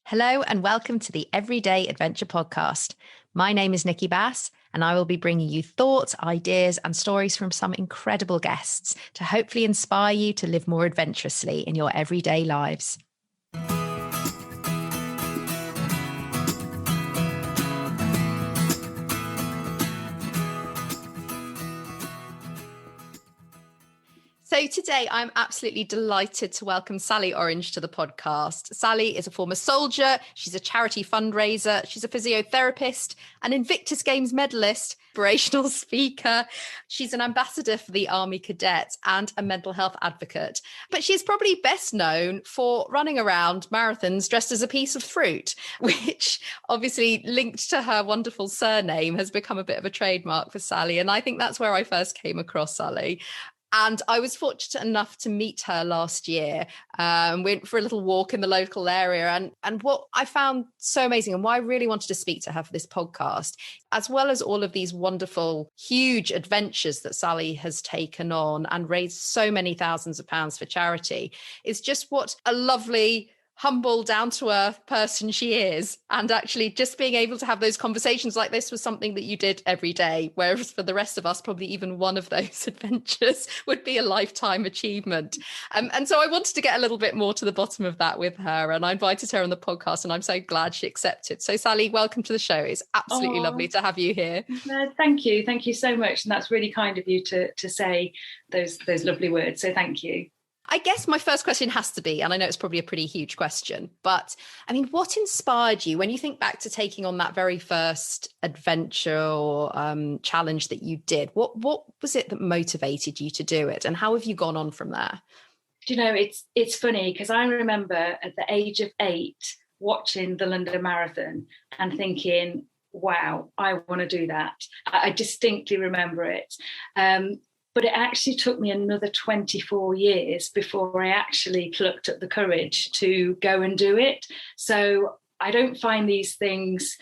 Hello and welcome to the Everyday Adventure podcast. My name is Nikki Bass and I will be bringing you thoughts, ideas and stories from some incredible guests to hopefully inspire you to live more adventurously in your everyday lives. So today I'm absolutely delighted to welcome Sally Orange to the podcast. Sally is a former soldier, she's a charity fundraiser, she's a physiotherapist, an Invictus Games medallist, inspirational speaker. She's an ambassador for the Army Cadets and a mental health advocate. But she's probably best known for running around marathons dressed as a piece of fruit, which obviously linked to her wonderful surname has become a bit of a trademark for Sally. And I think that's where I first came across Sally. And I was fortunate enough to meet her last year. Went for a little walk in the local area. And what I found so amazing and why I really wanted to speak to her for this podcast, as well as all of these wonderful, huge adventures that Sally has taken on and raised so many thousands of pounds for charity, is just what a lovely, humble, down-to-earth person she is. And actually just being able to have those conversations like this was something that you did every day, whereas for the rest of us, probably even one of those adventures would be a lifetime achievement. And so I wanted to get a little bit more to the bottom of that with her, and I invited her on the podcast, and I'm so glad she accepted. So Sally, welcome to the show. It's absolutely lovely to have you here. Thank you so much. And that's really kind of you to say those lovely words. So thank you. I guess my first question has to be, and I know it's probably a pretty huge question, but I mean, what inspired you when you think back to taking on that very first adventure or challenge that you did? What was it that motivated you to do it? And how have you gone on from there? Do you know, it's funny because I remember at the age of 8 watching the London Marathon and thinking, wow, I want to do that. I distinctly remember it. But it actually took me another 24 years before I actually plucked up the courage to go and do it. So I don't find these things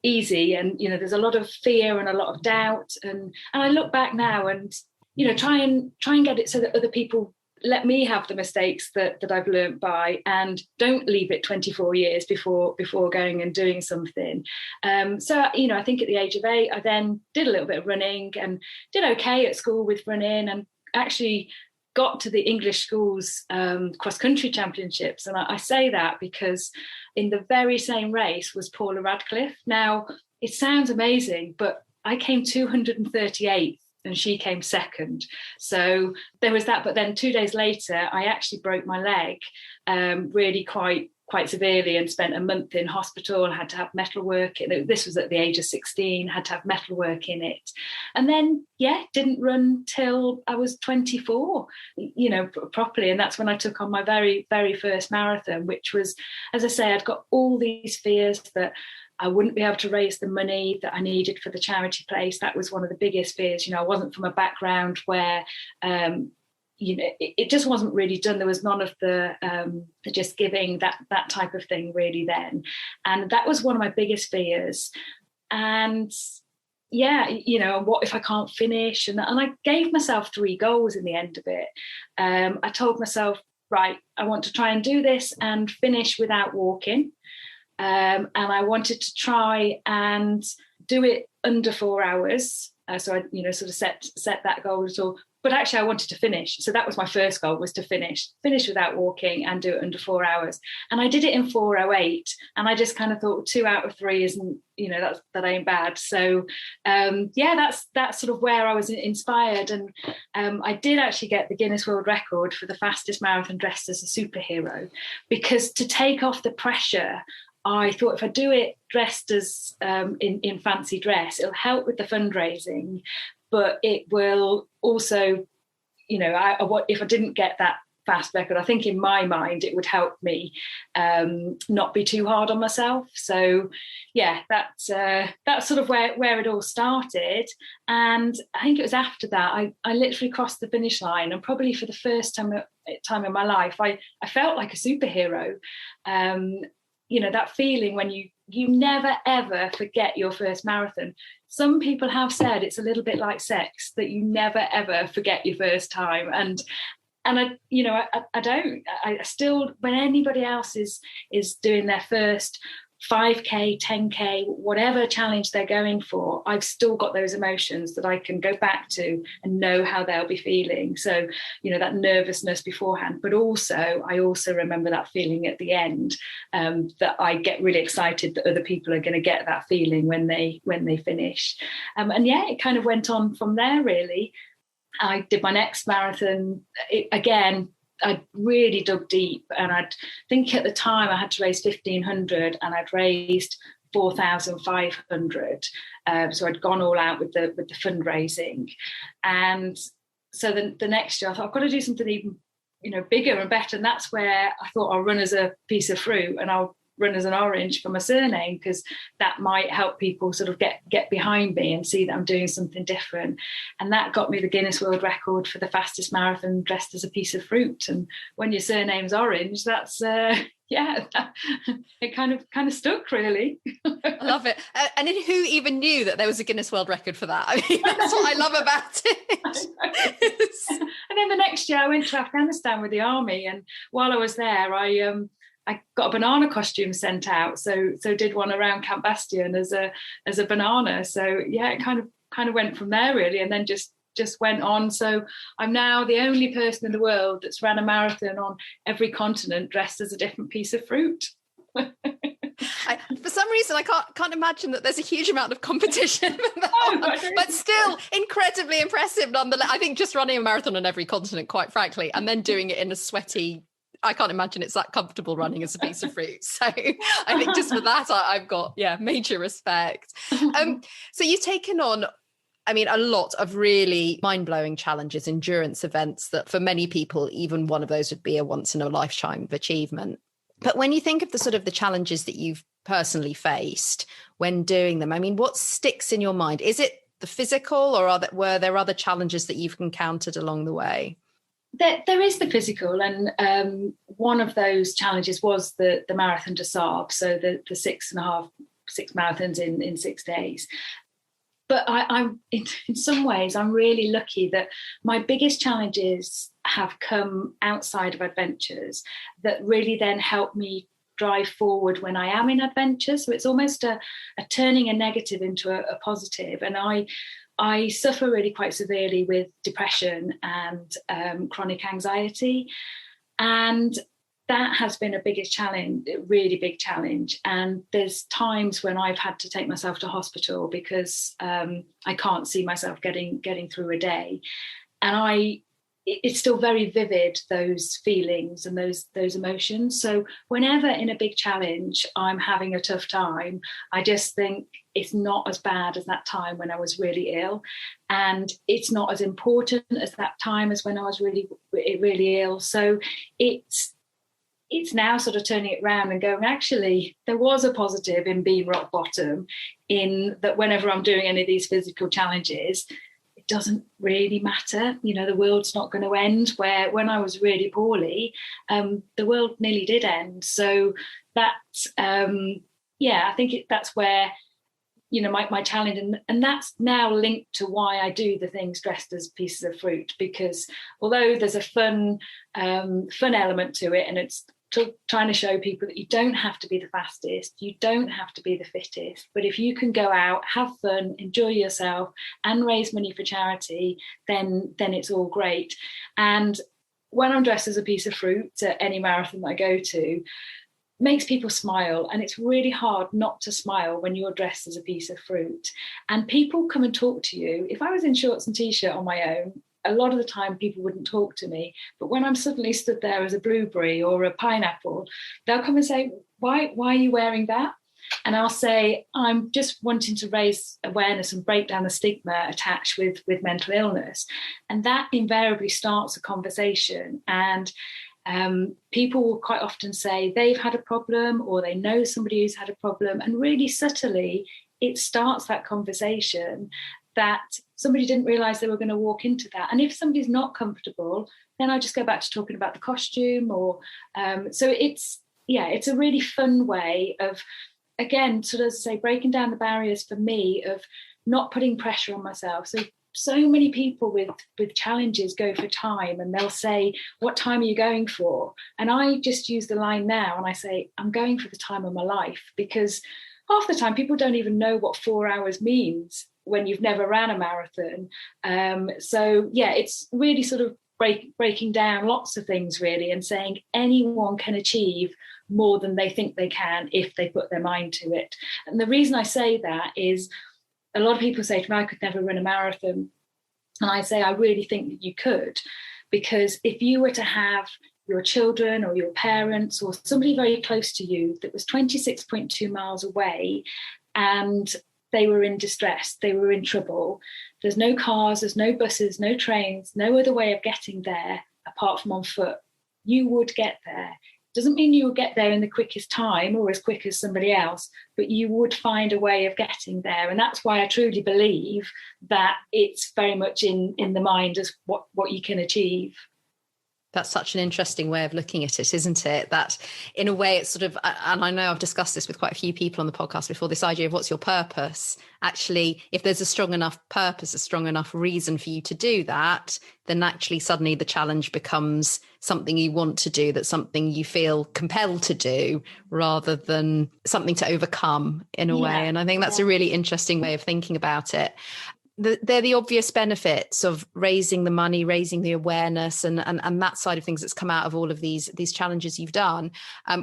easy. And, you know, there's a lot of fear and a lot of doubt. And I look back now and, you know, try and get it so that other people let me have the mistakes that I've learned by, and don't leave it 24 years before going and doing something. So, you know, I think at the age of 8, I then did a little bit of running and did okay at school with running, and actually got to the English schools cross-country championships. And I say that because in the very same race was Paula Radcliffe. Now, it sounds amazing, but I came 238th. And she came second. So there was that. But then 2 days later, I actually broke my leg really quite severely and spent a month in hospital and had to have metalwork. This was at the age of 16, had to have metalwork in it. And then, didn't run till I was 24, you know, properly. And that's when I took on my very, very first marathon, which was, as I say, I'd got all these fears that I wouldn't be able to raise the money that I needed for the charity place. That was one of the biggest fears. You know, I wasn't from a background where, you know, it just wasn't really done. There was none of the just giving, that type of thing really then. And that was one of my biggest fears. And you know, what if I can't finish? And I gave myself 3 goals in the end of it. I told myself, right, I want to try and do this and finish without walking. And I wanted to try and do it under 4 hours. So I, you know, sort of set that goal at all. But actually, I wanted to finish. So that was my first goal, was to finish without walking and do it under 4 hours. And I did it in 4:08. And I just kind of thought 2 out of 3 isn't, you know, that ain't bad. So that's sort of where I was inspired. And I did actually get the Guinness World Record for the fastest marathon dressed as a superhero, because to take off the pressure, I thought if I do it dressed as in fancy dress, it'll help with the fundraising, but it will also, you know, if I didn't get that fast record, I think in my mind it would help me not be too hard on myself. So that's sort of where it all started. And I think it was after that I literally crossed the finish line, and probably for the first time in my life I felt like a superhero. You know, that feeling when you never ever forget your first marathon. Some people have said it's a little bit like sex, that you never ever forget your first time. And I don't. I still, when anybody else is doing their first 5K, 10K, whatever challenge they're going for, I've still got those emotions that I can go back to and know how they'll be feeling. So, that nervousness beforehand, but I also remember that feeling at the end, that I get really excited that other people are going to get that feeling when they finish. It kind of went on from there, really. I did my next marathon. Again, I really dug deep, and I think at the time I had to raise 1,500, and I'd raised 4,500. So I'd gone all out with the fundraising, and so the next year I thought I've got to do something even bigger and better, and that's where I thought I'll run as a piece of fruit, and I'll run as an orange for my surname, because that might help people sort of get behind me and see that I'm doing something different. And that got me the Guinness World Record for the fastest marathon dressed as a piece of fruit. And when your surname's orange, that's it kind of stuck, really. I love it. And who even knew that there was a Guinness World Record for that? I mean, that's what I love about it. And then the next year I went to Afghanistan with the Army, and while I was there, I got a banana costume sent out, so did one around Camp Bastion as a banana. So yeah, it kind of went from there, really, and then just went on. So I'm now the only person in the world that's ran a marathon on every continent dressed as a different piece of fruit. For some reason, I can't imagine that there's a huge amount of competition, but still incredibly impressive nonetheless. I think just running a marathon on every continent, quite frankly, and then doing it in a sweaty, I can't imagine it's that comfortable running as a piece of fruit. So I think just for that, I've got, major respect. So you've taken on, a lot of really mind-blowing challenges, endurance events that for many people, even one of those would be a once in a lifetime achievement. But when you think of the challenges that you've personally faced when doing them, what sticks in your mind? Is it the physical, or were there other challenges that you've encountered along the way? There is the physical, and one of those challenges was the marathon des Sables, so the 6 marathons in 6 days. But I'm in some ways, I'm really lucky that my biggest challenges have come outside of adventures that really then help me drive forward when I am in adventure. So it's almost a turning a negative into a positive. And I suffer really quite severely with depression and chronic anxiety. And that has been a really big challenge. And there's times when I've had to take myself to hospital because I can't see myself getting through a day. And it's still very vivid, those feelings and those emotions. So whenever in a big challenge I'm having a tough time, I just think it's not as bad as that time when I was really ill, and it's not as important as that time as when I was really, really ill. So it's now sort of turning it around and going, actually, there was a positive in being rock bottom, in that whenever I'm doing any of these physical challenges, it doesn't really matter. The world's not going to end. Where when I was really poorly, the world nearly did end. So that, I think that's where, my challenge, and that's now linked to why I do the things dressed as pieces of fruit, because although there's a fun element to it, and it's trying to show people that you don't have to be the fastest, you don't have to be the fittest, but if you can go out, have fun, enjoy yourself, and raise money for charity, then it's all great. And when I'm dressed as a piece of fruit at any marathon that I go to, makes people smile, and it's really hard not to smile when you're dressed as a piece of fruit. And people come and talk to you. If I was in shorts and t-shirt on my own, a lot of the time people wouldn't talk to me, but when I'm suddenly stood there as a blueberry or a pineapple, they'll come and say, why are you wearing that? And I'll say, I'm just wanting to raise awareness and break down the stigma attached with mental illness. And that invariably starts a conversation. And people will quite often say they've had a problem, or they know somebody who's had a problem, and really subtly it starts that conversation that somebody didn't realise they were going to walk into that. And if somebody's not comfortable, then I just go back to talking about the costume, or so it's a really fun way of, again, sort of say, breaking down the barriers for me of not putting pressure on myself. So so many people with challenges go for time, and they'll say, what time are you going for? And I just use the line now and I say, I'm going for the time of my life, because half the time people don't even know what 4 hours means when you've never ran a marathon. So yeah, it's really sort of breaking down lots of things really, and saying anyone can achieve more than they think they can if they put their mind to it. And the reason I say that is, a lot of people say to me, I could never run a marathon. And I say, I really think that you could, because if you were to have your children or your parents or somebody very close to you that was 26.2 miles away and they were in distress, they were in trouble, there's no cars, there's no buses, no trains, no other way of getting there apart from on foot, you would get there. Doesn't mean you will get there in the quickest time or as quick as somebody else, but you would find a way of getting there. And that's why I truly believe that it's very much in the mind as what you can achieve. That's such an interesting way of looking at it, isn't it? That in a way it's sort of, and I know I've discussed this with quite a few people on the podcast before, this idea of what's your purpose. Actually, if there's a strong enough purpose, a strong enough reason for you to do that, then actually suddenly the challenge becomes something you want to do, that's something you feel compelled to do rather than something to overcome in a way. And I think that's a really interesting way of thinking about it. They're the obvious benefits of raising the money, raising the awareness and that side of things that's come out of all of these challenges you've done,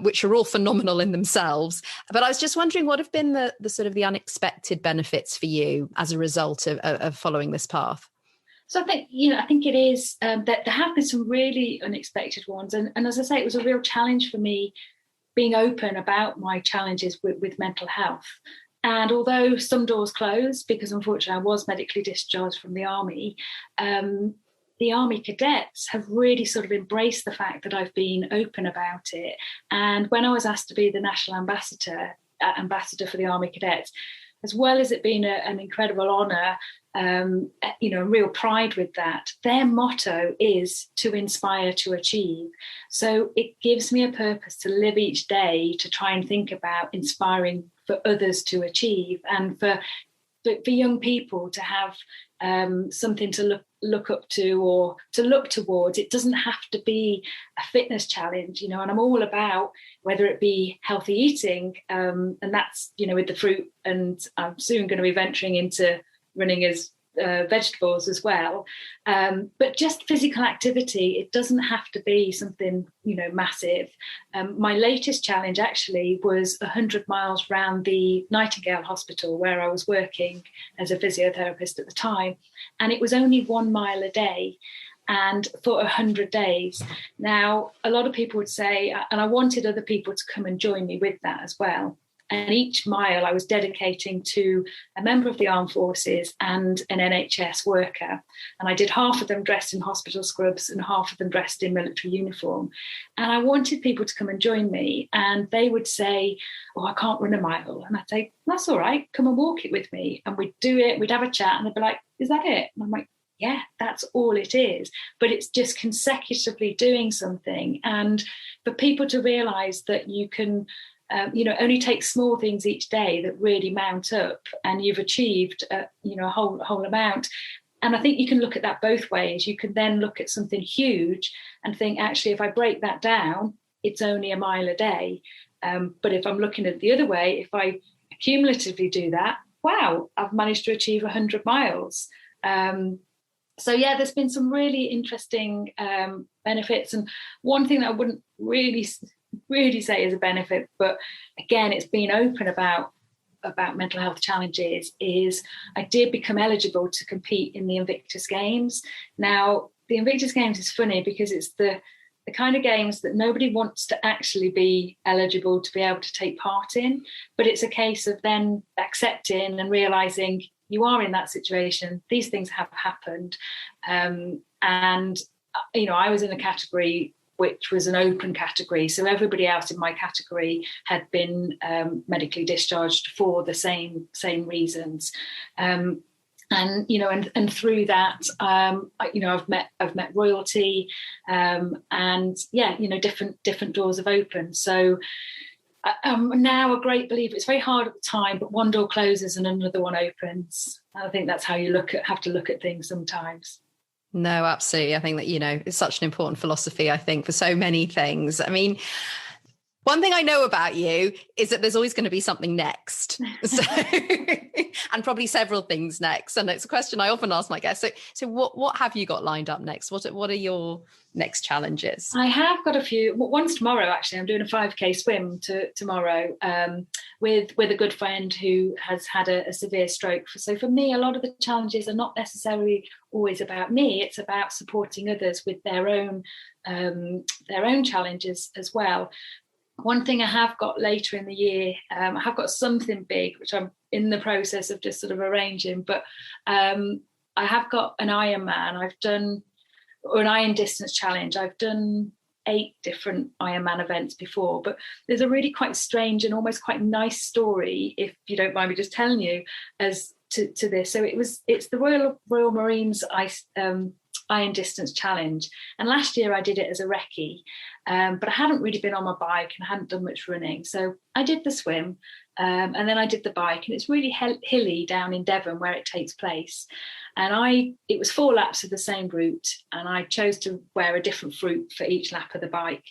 which are all phenomenal in themselves. But I was just wondering, what have been the sort of the unexpected benefits for you as a result of following this path? So I think it is that there have been some really unexpected ones. And as I say, it was a real challenge for me being open about my challenges with mental health. And although some doors closed, because unfortunately I was medically discharged from the Army, the Army Cadets have really sort of embraced the fact that I've been open about it. And when I was asked to be the national ambassador for the Army Cadets, as well as it being an incredible honour, real pride with that, their motto is to inspire to achieve. So it gives me a purpose to live each day to try and think about inspiring for others to achieve, and for young people to have something to look up to or to look towards. It doesn't have to be a fitness challenge, and I'm all about whether it be healthy eating, and that's, with the fruit, and I'm soon going to be venturing into running as vegetables as well, but just physical activity. It doesn't have to be something massive. My latest challenge actually was 100 miles round the Nightingale Hospital where I was working as a physiotherapist at the time, and it was only 1 mile a day and for 100 days. Now, a lot of people would say, and I wanted other people to come and join me with that as well. And each mile I was dedicating to a member of the armed forces and an NHS worker. And I did half of them dressed in hospital scrubs and half of them dressed in military uniform. And I wanted people to come and join me. And they would say, oh, I can't run a mile. And I'd say, that's all right, come and walk it with me. And we'd do it, we'd have a chat, and they'd be like, is that it? And I'm like, yeah, that's all it is. But it's just consecutively doing something. And for people to realise that you can only take small things each day that really mount up, and you've achieved, a whole amount. And I think you can look at that both ways. You can then look at something huge and think, actually, if I break that down, it's only a mile a day. But if I'm looking at it the other way, if I cumulatively do that, wow, I've managed to achieve 100 miles. So yeah, there's been some really interesting benefits. And one thing that I wouldn't really say is a benefit, but again, it's being open about mental health challenges, is I did become eligible to compete in the Invictus Games. Now, the Invictus Games is funny because it's the kind of games that nobody wants to actually be eligible to be able to take part in, but it's a case of then accepting and realising you are in that situation, these things have happened. And, I was in a category which was an open category. So everybody else in my category had been medically discharged for the same reasons. And through that, I've met royalty, and yeah, different doors have opened. So I'm now a great believer. It's very hard at the time, but one door closes and another one opens. I think that's how you have to look at things sometimes. No, absolutely. I think that, it's such an important philosophy, I think, for so many things. I mean, one thing I know about you is that there's always going to be something next. So, and probably several things next. And it's a question I often ask my guests. So what have you got lined up next? What are your next challenges? I have got a few. One's tomorrow, actually. I'm doing a 5K swim tomorrow with a good friend who has had a severe stroke. So for me, a lot of the challenges are not necessarily always about me. It's about supporting others with their own challenges as well. One thing I have got later in the year, I have got something big, which I'm in the process of just sort of arranging, but I have got an Ironman. Or an iron distance challenge. I've done 8 different Ironman events before, but there's a really quite strange and almost quite nice story, if you don't mind me just telling you, as to this. So it's the Royal Marines iron distance challenge, and last year I did it as a recce, but I hadn't really been on my bike and I hadn't done much running, so I did the swim, and then I did the bike, and it's really hilly down in Devon where it takes place, and it was 4 laps of the same route, and I chose to wear a different fruit for each lap of the bike.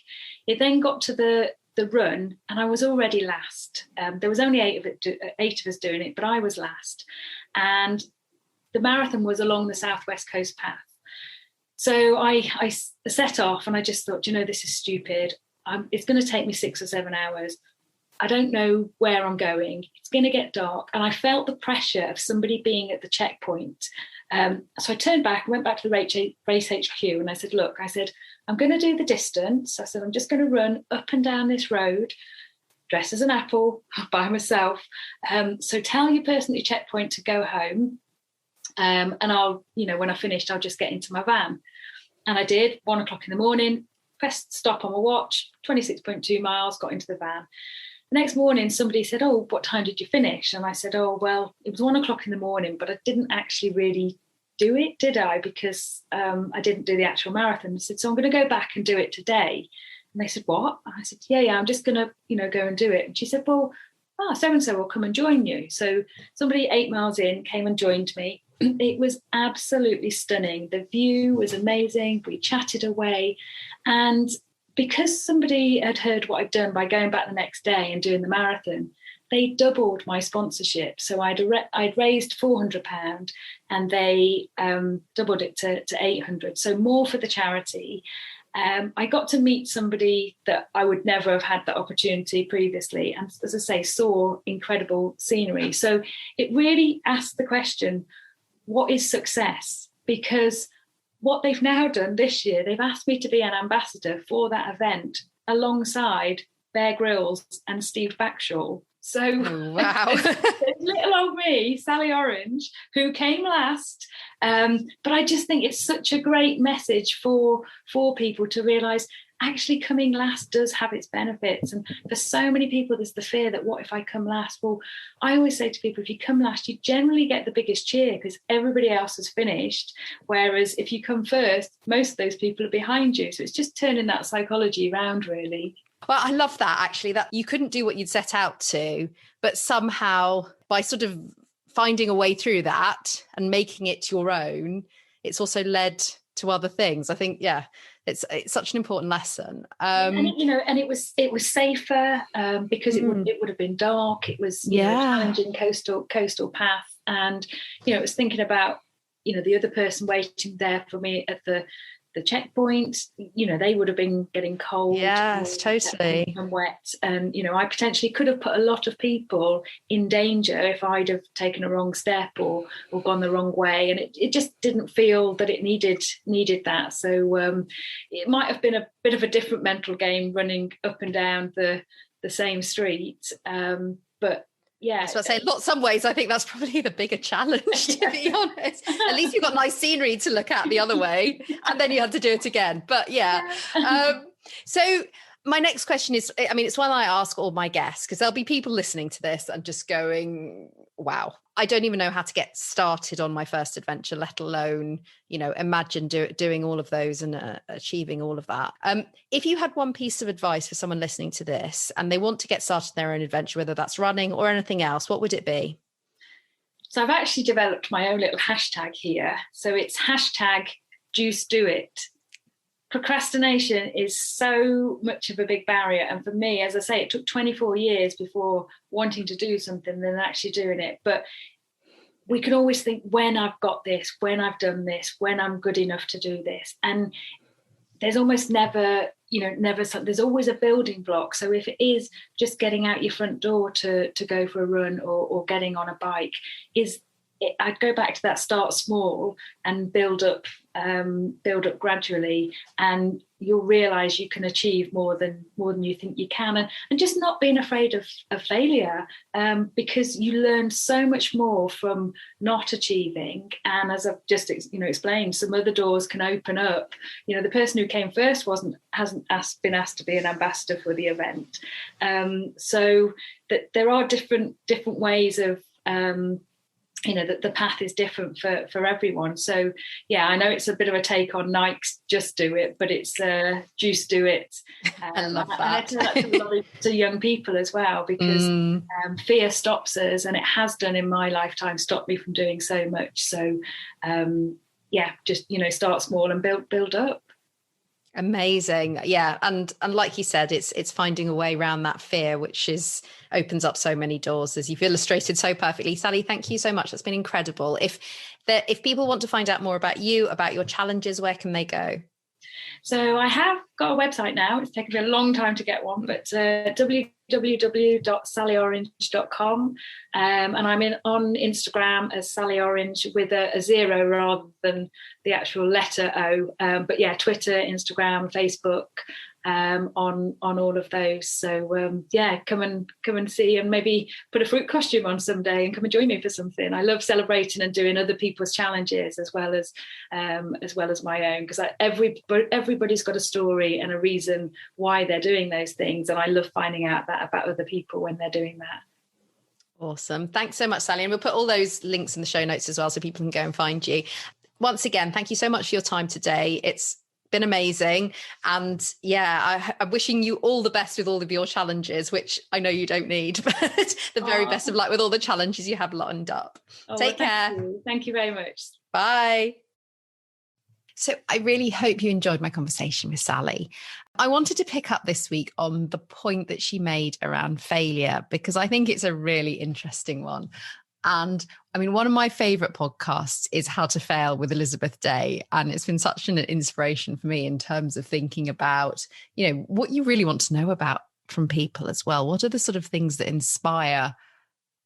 It then got to the run, and I was already last. There was only 8 of us doing it, but I was last, and the marathon was along the southwest coast path. So I set off, and I just thought, this is stupid. It's going to take me 6 or 7 hours. I don't know where I'm going. It's going to get dark. And I felt the pressure of somebody being at the checkpoint. So I turned back, went back to the race HQ, and I said, look, I'm going to do the distance. I said, I'm just going to run up and down this road, dressed as an apple, by myself. So tell your person at your checkpoint to go home. And I'll, when I finished, I'll just get into my van. And I did, 1 o'clock in the morning, pressed stop on my watch, 26.2 miles, got into the van. The next morning, somebody said, oh, what time did you finish? And I said, oh, well, it was 1 o'clock in the morning, but I didn't actually really do it, did I? Because I didn't do the actual marathon. I said, so I'm going to go back and do it today. And they said, what? And I said, yeah, I'm just going to, go and do it. And she said, well, so-and-so will come and join you. So somebody 8 miles in came and joined me. It was absolutely stunning. The view was amazing. We chatted away. And because somebody had heard what I'd done by going back the next day and doing the marathon, they doubled my sponsorship. So I'd raised £400 and they doubled it to 800. So more for the charity. I got to meet somebody that I would never have had that opportunity previously. And as I say, saw incredible scenery. So it really asked the question, what is success? Because what they've now done this year, they've asked me to be an ambassador for that event alongside Bear Grylls and Steve Backshall. So wow. Little old me, Sally Orange, who came last. But I just think it's such a great message for people to realise actually coming last does have its benefits. And for so many people, there's the fear that what if I come last? Well, I always say to people, if you come last, you generally get the biggest cheer because everybody else has finished. Whereas if you come first, most of those people are behind you. So it's just turning that psychology around, really. Well, I love that, actually, that you couldn't do what you'd set out to, but somehow by sort of finding a way through that and making it your own, it's also led to other things. I think, yeah, it's such an important lesson. And it was safer because it would have been dark. It was a challenging coastal path, and it was thinking about the other person waiting there for me at the checkpoint. They would have been getting cold. Yes, totally. And wet. And, I potentially could have put a lot of people in danger if I'd have taken a wrong step or gone the wrong way. And it just didn't feel that it needed that. So it might have been a bit of a different mental game running up and down the same street. But yeah, I was about to say, some ways, I think that's probably the bigger challenge, to be honest. At least you've got nice scenery to look at the other way, and then you had to do it again. But yeah. So my next question is, it's one I ask all my guests, because there'll be people listening to this and just going, wow, I don't even know how to get started on my first adventure, let alone, imagine doing all of those and achieving all of that. If you had one piece of advice for someone listening to this and they want to get started in their own adventure, whether that's running or anything else, what would it be? So I've actually developed my own little hashtag here. So it's hashtag Juice Do It. Procrastination is so much of a big barrier. And for me, as I say, it took 24 years before wanting to do something than actually doing it. But we can always think, when I've got this, when I've done this, when I'm good enough to do this. And there's almost never, there's always a building block. So if it is just getting out your front door to go for a run or getting on a bike, I'd go back to that, start small and build up gradually, and you'll realize you can achieve more than you think you can, and just not being afraid of failure, because you learn so much more from not achieving. And as I've just explained, some other doors can open up. The person who came first hasn't been asked to be an ambassador for the event, so that there are different ways of that the path is different for everyone. So yeah, I know it's a bit of a take on Nike's Just Do It, but it's Juice Do It. I love that. I tell that to a lot of young people as well, because fear stops us, and it has done in my lifetime, stopped me from doing so much. So just start small and build up. Amazing. Yeah. And like you said, it's finding a way around that fear, which opens up so many doors, as you've illustrated so perfectly. Sally, thank you so much. That's been incredible. If people want to find out more about you, about your challenges, where can they go? So I have got a website now. It's taken me a long time to get one, but www.sallyorange.com. And I'm on Instagram as Sally Orange with a 0 rather than the actual letter O. But yeah, Twitter, Instagram, Facebook, on all of those. So come and see, and maybe put a fruit costume on someday and come and join me for something. I love celebrating and doing other people's challenges as well as my own, because everybody's got a story and a reason why they're doing those things, and I love finding out that about other people when they're doing that. Awesome. Thanks so much, Sally. And we'll put all those links in the show notes as well, so people can go and find you. Once again, thank you so much for your time today. It's been amazing. And yeah, I'm wishing you all the best with all of your challenges, which I know you don't need, but the very best of luck with all the challenges you have lined up. Take care. Thank you very much. Bye. So I really hope you enjoyed my conversation with Sally. I wanted to pick up this week on the point that she made around failure, because I think it's a really interesting one. And I mean, one of my favorite podcasts is How to Fail with Elizabeth Day. And it's been such an inspiration for me in terms of thinking about, what you really want to know about from people as well. What are the sort of things that inspire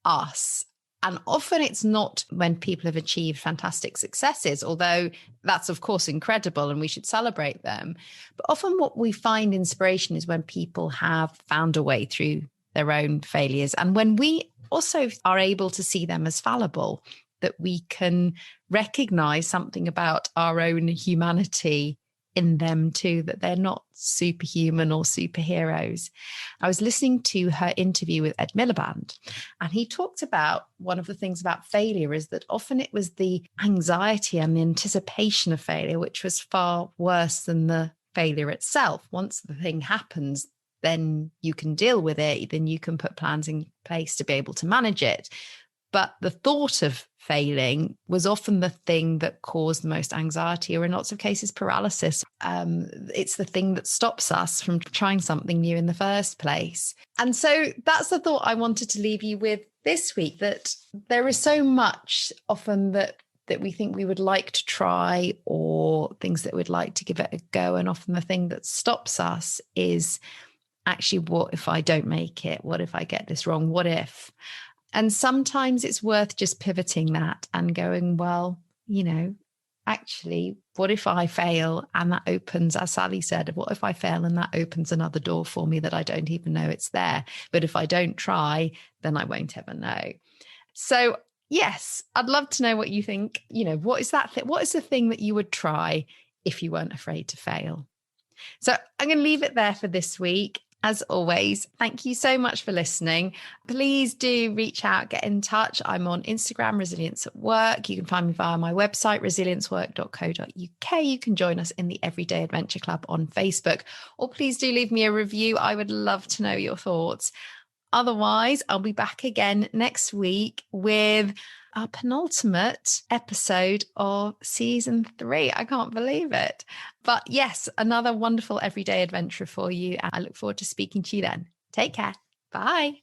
us? And often it's not when people have achieved fantastic successes, although that's, of course, incredible and we should celebrate them. But often what we find inspiration is when people have found a way through their own failures. And when we also are able to see them as fallible, that we can recognize something about our own humanity in them too, that they're not superhuman or superheroes. I was listening to her interview with Ed Miliband, and he talked about one of the things about failure is that often it was the anxiety and the anticipation of failure, which was far worse than the failure itself. Once the thing happens, then you can deal with it, then you can put plans in place to be able to manage it. But the thought of failing was often the thing that caused the most anxiety, or in lots of cases, paralysis. It's the thing that stops us from trying something new in the first place. And so that's the thought I wanted to leave you with this week, that there is so much often that we think we would like to try, or things that we'd like to give it a go. And often the thing that stops us is actually, what if I don't make it? What if I get this wrong? What if? And sometimes it's worth just pivoting that and going, well, actually, what if I fail and that opens, as Sally said, what if I fail and that opens another door for me that I don't even know it's there? But if I don't try, then I won't ever know. So yes, I'd love to know what you think. What is that? What is the thing that you would try if you weren't afraid to fail? So I'm going to leave it there for this week. As always, thank you so much for listening. Please do reach out, get in touch. I'm on Instagram, Resilience at Work. You can find me via my website, resiliencework.co.uk. You can join us in the Everyday Adventure Club on Facebook, or please do leave me a review. I would love to know your thoughts. Otherwise, I'll be back again next week with our penultimate episode of season 3. I can't believe it. But yes, another wonderful everyday adventure for you. And I look forward to speaking to you then. Take care. Bye.